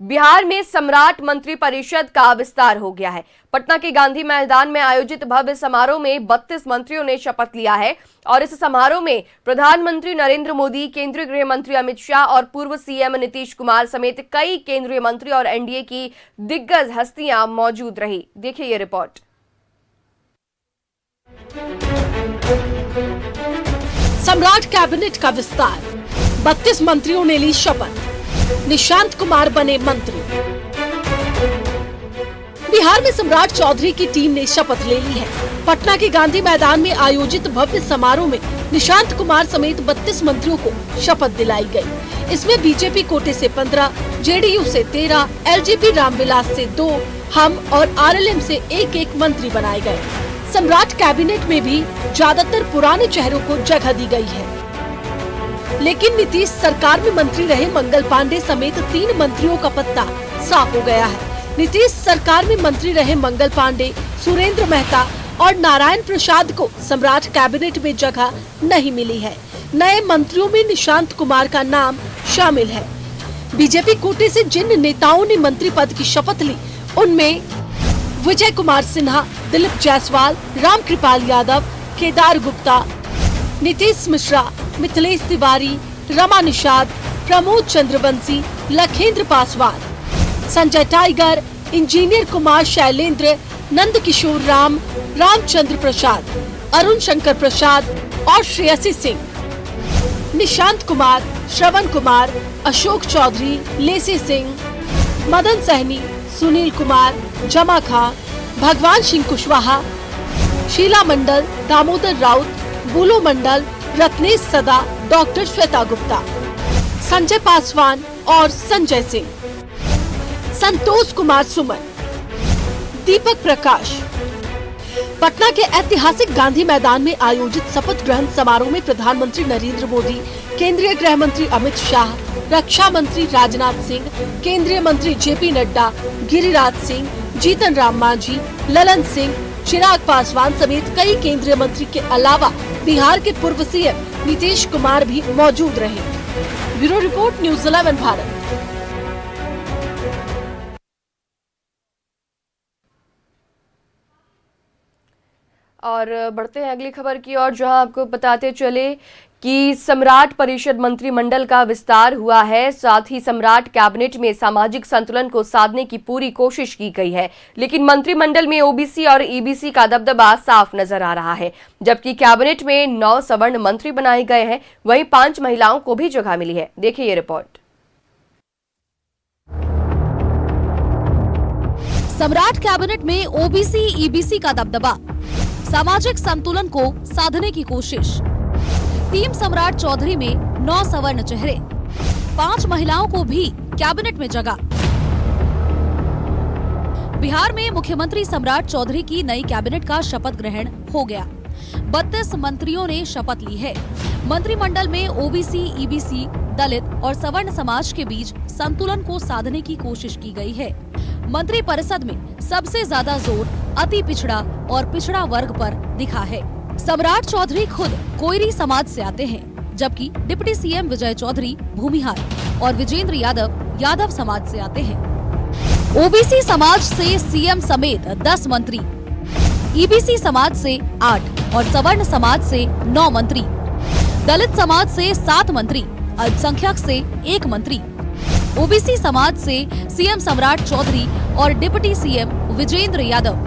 बिहार में सम्राट मंत्री परिषद का विस्तार हो गया है। पटना के गांधी मैदान में आयोजित भव्य समारोह में 32 मंत्रियों ने शपथ लिया है और इस समारोह में प्रधानमंत्री नरेंद्र मोदी, केंद्रीय गृह मंत्री अमित शाह और पूर्व सीएम नीतीश कुमार समेत कई केंद्रीय मंत्री और एनडीए की दिग्गज हस्तियां मौजूद रही। देखिए ये रिपोर्ट। सम्राट कैबिनेट का विस्तार, 32 मंत्रियों ने ली शपथ, निशांत कुमार बने मंत्री। बिहार में सम्राट चौधरी की टीम ने शपथ ले ली है। पटना के गांधी मैदान में आयोजित भव्य समारोह में निशांत कुमार समेत 32 मंत्रियों को शपथ दिलाई गई। इसमें बीजेपी कोटे से 15, जेडीयू से 13, एलजेपी रामविलास से 2, हम और आरएलएम से एक मंत्री बनाए गए। सम्राट कैबिनेट में भी ज्यादातर पुराने चेहरों को जगह दी गई है, लेकिन नीतीश सरकार में मंत्री रहे मंगल पांडे समेत 3 मंत्रियों का पत्ता साफ हो गया है। नीतीश सरकार में मंत्री रहे मंगल पांडे, सुरेंद्र मेहता और नारायण प्रसाद को सम्राट कैबिनेट में जगह नहीं मिली है। नए मंत्रियों में निशांत कुमार का नाम शामिल है। बीजेपी कोटे से जिन नेताओं ने मंत्री पद की शपथ ली, उनमें विजय कुमार सिन्हा, दिलीप जायसवाल, रामकृपाल यादव, केदार गुप्ता, नीतीश मिश्रा, मिथिलेश तिवारी, रमा निषाद, प्रमोद चंद्रवंशी, लखेंद्र पासवान, संजय टाइगर, इंजीनियर कुमार शैलेंद्र, नंद किशोर राम, रामचंद्र प्रसाद, अरुण शंकर प्रसाद और श्रेयसी सिंह। निशांत कुमार, श्रवण कुमार, अशोक चौधरी, लेसी सिंह, मदन सहनी, सुनील कुमार, जमा खां, भगवान सिंह कुशवाहा, शीला मंडल, दामोदर राउत, बुलो मंडल, रत्नेश सदा, डॉक्टर श्वेता गुप्ता, संजय पासवान और संजय सिंह, संतोष कुमार सुमन, दीपक प्रकाश। पटना के ऐतिहासिक गांधी मैदान में आयोजित शपथ ग्रहण समारोह में प्रधानमंत्री नरेंद्र मोदी, केंद्रीय गृह मंत्री अमित शाह, रक्षा मंत्री राजनाथ सिंह, केंद्रीय मंत्री जेपी नड्डा, गिरिराज सिंह, जीतन राम मांझी, ललन सिंह, चिराग पासवान समेत कई केंद्रीय मंत्री के अलावा बिहार के पूर्व सीएम नीतीश कुमार भी मौजूद रहे। Bureau report, news 11 Bharat. और बढ़ते हैं अगली खबर की ओर, जहां आपको बताते चले कि सम्राट परिषद मंत्रिमंडल का विस्तार हुआ है। साथ ही सम्राट कैबिनेट में सामाजिक संतुलन को साधने की पूरी कोशिश की गई है, लेकिन मंत्रिमंडल में ओबीसी और ईबीसी का दबदबा साफ नजर आ रहा है। जबकि कैबिनेट में 9 सवर्ण मंत्री बनाए गए हैं, वहीं 5 महिलाओं को भी जगह मिली है। देखिए ये रिपोर्ट। सम्राट कैबिनेट में ओबीसी ईबीसी का दबदबा, सामाजिक संतुलन को साधने की कोशिश। टीम सम्राट चौधरी में 9 सवर्ण चेहरे, 5 महिलाओं को भी कैबिनेट में जगह। बिहार में मुख्यमंत्री सम्राट चौधरी की नई कैबिनेट का शपथ ग्रहण हो गया। 32 मंत्रियों ने शपथ ली है। मंत्रिमंडल में ओबीसी, ईबीसी, दलित और सवर्ण समाज के बीच संतुलन को साधने की कोशिश की गई है। मंत्री परिषद में सबसे ज्यादा जोर अति पिछड़ा और पिछड़ा वर्ग पर दिखा है। सम्राट चौधरी खुद कोयरी समाज से आते हैं, जबकि डिप्टी सीएम विजय चौधरी भूमिहार और विजेंद्र यादव यादव समाज से आते हैं। ओबीसी समाज से सीएम समेत 10 मंत्री, ईबीसी समाज से 8 और सवर्ण समाज से 9 मंत्री, दलित समाज से 7 मंत्री, अल्पसंख्यक से 1 मंत्री, ओबीसी समाज से सीएम सम्राट चौधरी और deputy CM Vijendra Yadav,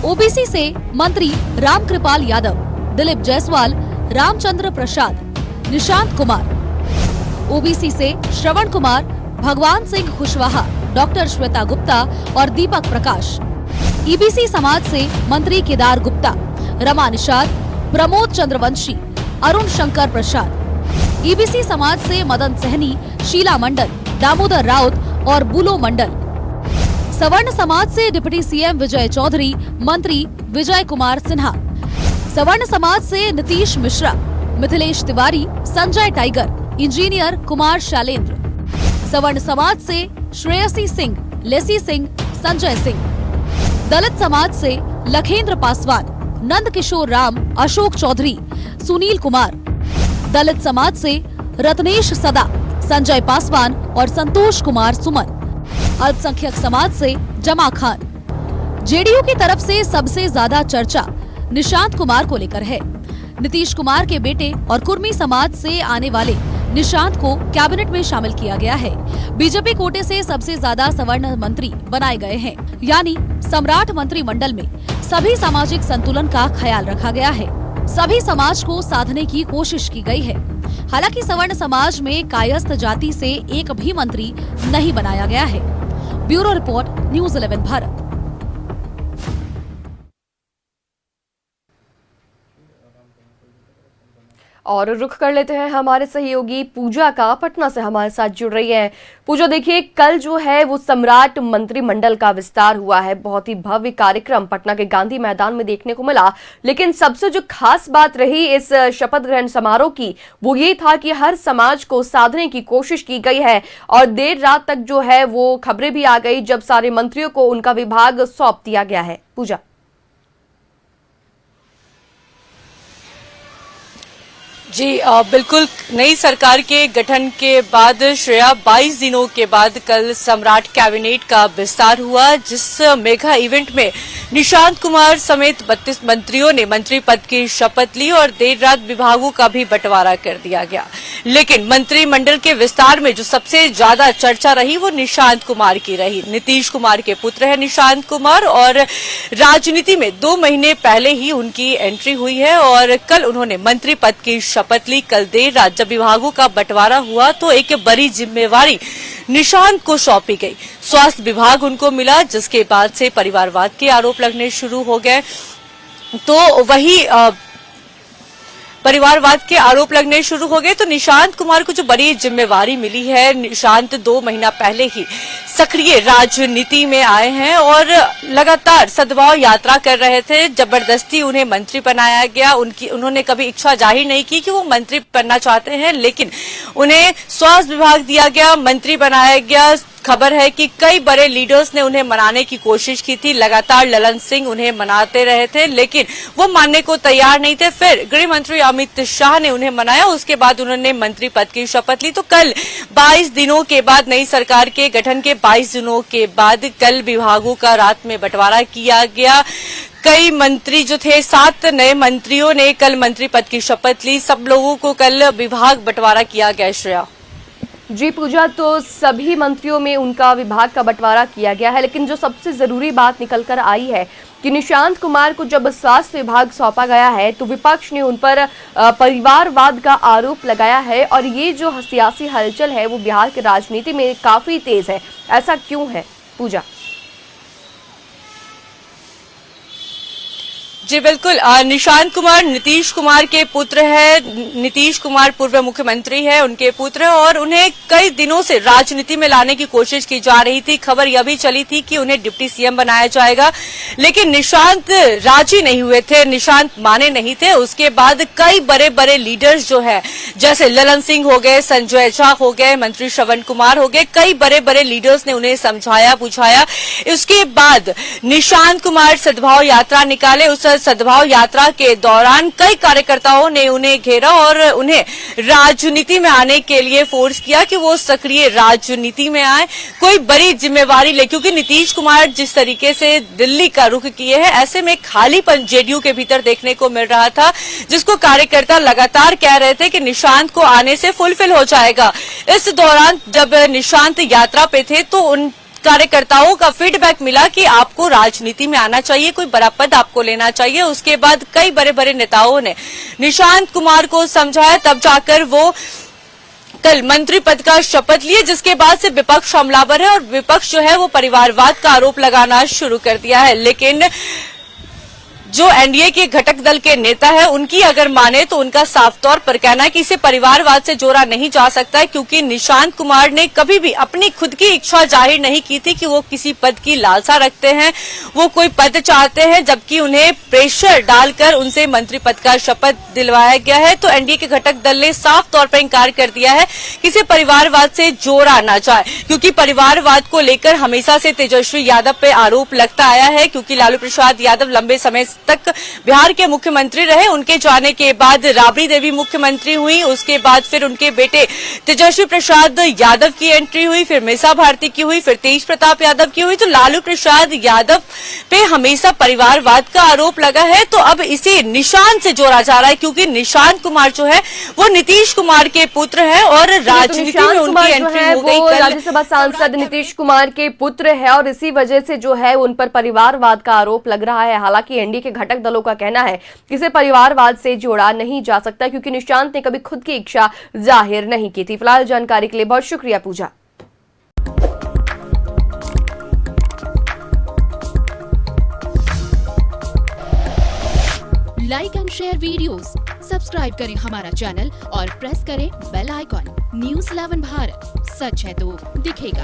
OBC से मंत्री रामकृपाल यादव, दिलीप जायसवाल, रामचंद्र प्रसाद, निशांत कुमार, ओबीसी से श्रवण कुमार, भगवान सिंह कुशवाहा, डॉक्टर श्वेता गुप्ता और दीपक प्रकाश, ईबीसी समाज से मंत्री केदार गुप्ता, रमा निषाद, प्रमोद चंद्रवंशी, अरुण शंकर प्रसाद, ईबीसी समाज से मदन सहनी, शीला मंडल, दामोदर राउत और बुलो मंडल, सवर्ण समाज से डिप्टी सीएम विजय चौधरी, मंत्री विजय कुमार सिन्हा, सवर्ण समाज से नीतीश मिश्रा, मिथिलेश तिवारी, संजय टाइगर, इंजीनियर कुमार शैलेंद्र, सवर्ण समाज से श्रेयसी सिंह, लेसी सिंह, संजय सिंह, दलित समाज से लखेंद्र पासवान, नंद किशोर राम, अशोक चौधरी, सुनील कुमार, दलित समाज से रत्नेश सदा, संजय पासवान और संतोष कुमार सुमन, अल्पसंख्यक समाज से जमा खान। जेडीयू की तरफ से सबसे ज्यादा चर्चा निशांत कुमार को लेकर है। नीतीश कुमार के बेटे और कुर्मी समाज से आने वाले निशांत को कैबिनेट में शामिल किया गया है। बीजेपी कोटे से सबसे ज्यादा सवर्ण मंत्री बनाए गए हैं, यानी सम्राट मंत्रिमंडल में सभी सामाजिक संतुलन का ख्याल रखा गया है। सभी समाज को साधने की कोशिश की गई है। हालांकि सवर्ण समाज में कायस्थ जाति से एक भी मंत्री नहीं बनाया गया है। Bureau report, news 11 Bharat. और रुख कर लेते हैं हमारे सहयोगी पूजा का, पटना से हमारे साथ जुड़ रही है। पूजा, देखिए कल जो है वो सम्राट मंत्रिमंडल का विस्तार हुआ है। बहुत ही भव्य कार्यक्रम पटना के गांधी मैदान में देखने को मिला, लेकिन सबसे जो खास बात रही इस शपथ ग्रहण समारोह की वो ये था कि हर समाज को साधने की कोशिश की गई है और देर रात तक जो है वो खबरें भी आ गई जब सारे मंत्रियों को उनका विभाग सौंप दिया गया है। पूजा जी बिल्कुल, नई सरकार के गठन के बाद श्रेया 22 दिनों के बाद कल सम्राट कैबिनेट का विस्तार हुआ, जिस मेगा इवेंट में निशांत कुमार समेत 32 मंत्रियों ने मंत्री पद की शपथ ली और देर रात विभागों का भी बंटवारा कर दिया गया। लेकिन मंत्रिमंडल के विस्तार में जो सबसे ज्यादा चर्चा रही वो निशांत कुमार की रही। नीतीश कुमार के पुत्र है निशांत कुमार और राजनीति में 2 महीने पहले ही उनकी एंट्री हुई है और कल उन्होंने मंत्री पद की शपथ ली। कल देर रात जब विभागों का बंटवारा हुआ तो एक बड़ी जिम्मेवारी निशांत को सौंपी गई। स्वास्थ्य विभाग उनको मिला, जिसके बाद से परिवारवाद के आरोप लगने शुरू हो गए। तो वही परिवारवाद के आरोप लगने शुरू हो गए तो निशांत कुमार को जो बड़ी जिम्मेवारी मिली है, निशांत 2 महीना पहले ही सक्रिय राजनीति में आए हैं और लगातार सद्भाव यात्रा कर रहे थे। जबरदस्ती उन्हें मंत्री बनाया गया। उन्होंने कभी इच्छा जाहिर नहीं की कि वो मंत्री बनना चाहते हैं, लेकिन उन्हें स्वास्थ्य विभाग दिया गया, मंत्री बनाया गया। खबर है कि कई बड़े लीडर्स ने उन्हें मनाने की कोशिश की थी। लगातार ललन सिंह उन्हें मनाते रहे थे, लेकिन वो मानने को तैयार नहीं थे। फिर गृह मंत्री अमित शाह ने उन्हें मनाया, उसके बाद उन्होंने मंत्री पद की शपथ ली। तो कल 22 दिनों के बाद, नई सरकार के गठन के 22 दिनों के बाद कल विभागों का रात में बंटवारा किया गया। कई मंत्री जो थे, 7 नए मंत्रियों ने कल मंत्री पद की शपथ ली। सब लोगों को कल विभाग बंटवारा किया गया। श्रेया जी पूजा, तो सभी मंत्रियों में उनका विभाग का बंटवारा किया गया है, लेकिन जो सबसे जरूरी बात निकल कर आई है कि निशांत कुमार को जब स्वास्थ्य विभाग सौंपा गया है तो विपक्ष ने उन पर परिवारवाद का आरोप लगाया है और ये जो सियासी हलचल है वो बिहार की राजनीति में काफी तेज है। ऐसा क्यों है पूजा? जी बिल्कुल, निशांत कुमार नीतीश कुमार के पुत्र है। नीतीश कुमार पूर्व मुख्यमंत्री है, उनके पुत्र, और उन्हें कई दिनों से राजनीति में लाने की कोशिश की जा रही थी। खबर यह भी चली थी कि उन्हें डिप्टी सीएम बनाया जाएगा, लेकिन निशांत राजी नहीं हुए थे, निशांत माने नहीं थे। उसके बाद कई बड़े बड़े लीडर्स जो है, जैसे ललन सिंह हो गए, संजय झा हो गए, मंत्री श्रवण कुमार हो गए, कई बड़े बड़े लीडर्स ने उन्हें समझाया बुझाया। उसके बाद निशांत कुमार सद्भाव यात्रा निकाले। उस सद्भाव यात्रा के दौरान कई कार्यकर्ताओं ने उन्हें घेरा और उन्हें राजनीति में आने के लिए फोर्स किया कि वो सक्रिय राजनीति में आए, कोई बड़ी जिम्मेवारी ले, क्योंकि नीतीश कुमार जिस तरीके से दिल्ली का रुख किए हैं, ऐसे में खालीपन जेडीयू के भीतर देखने को मिल रहा था, जिसको कार्यकर्ता लगातार कह रहे थे कि निशांत को आने से फुलफिल हो जाएगा। इस दौरान जब निशांत यात्रा पे थे तो उन कार्यकर्ताओं का फीडबैक मिला कि आपको राजनीति में आना चाहिए, कोई बड़ा पद आपको लेना चाहिए। उसके बाद कई बड़े बड़े नेताओं ने निशांत कुमार को समझाया, तब जाकर वो कल मंत्री पद का शपथ लिए, जिसके बाद से विपक्ष हमलावर है और विपक्ष जो है वो परिवारवाद का आरोप लगाना शुरू कर दिया है। लेकिन जो एनडीए के घटक दल के नेता है, उनकी अगर माने तो उनका साफ तौर पर कहना है कि इसे परिवारवाद से जोड़ा नहीं जा सकता है, क्योंकि निशांत कुमार ने कभी भी अपनी खुद की इच्छा जाहिर नहीं की थी कि वो किसी पद की लालसा रखते हैं, वो कोई पद चाहते हैं, जबकि उन्हें प्रेशर डालकर उनसे मंत्री पद का शपथ दिलवाया गया है। तो एनडीए के घटक दल ने साफ तौर पर इंकार कर दिया है कि इसे परिवारवाद से जोड़ा ना जाए, क्योंकि परिवारवाद को लेकर हमेशा से तेजस्वी यादव पे आरोप लगता आया है, क्योंकि लालू प्रसाद यादव लंबे समय तक बिहार के मुख्यमंत्री रहे। उनके जाने के बाद राबड़ी देवी मुख्यमंत्री हुई, उसके बाद फिर उनके बेटे तेजस्वी प्रसाद यादव की एंट्री हुई, फिर मीसा भारती की हुई, फिर तेज प्रताप यादव की हुई। तो लालू प्रसाद यादव पे हमेशा परिवारवाद का आरोप लगा है। तो अब इसे निशांत से जोड़ा जा रहा है, क्योंकि निशांत कुमार जो है वो नीतीश कुमार के पुत्र हैं और राजनीति में उनकी एंट्री हो गई। कल राज्यसभा सांसद नीतीश कुमार के पुत्र है और इसी वजह से जो है उन पर परिवारवाद का आरोप लग रहा है। हालांकि एनडीए के घटक दलों का कहना है कि इसे परिवारवाद से जोड़ा नहीं जा सकता, क्योंकि निशांत ने कभी खुद की इच्छा जाहिर नहीं की थी। फिलहाल जानकारी के लिए बहुत शुक्रिया Pooja. Like and share videos, subscribe करें हमारा चैनल और प्रेस करें बेल आइकॉन। न्यूज़ 11 भारत, सच है तो दिखेगा।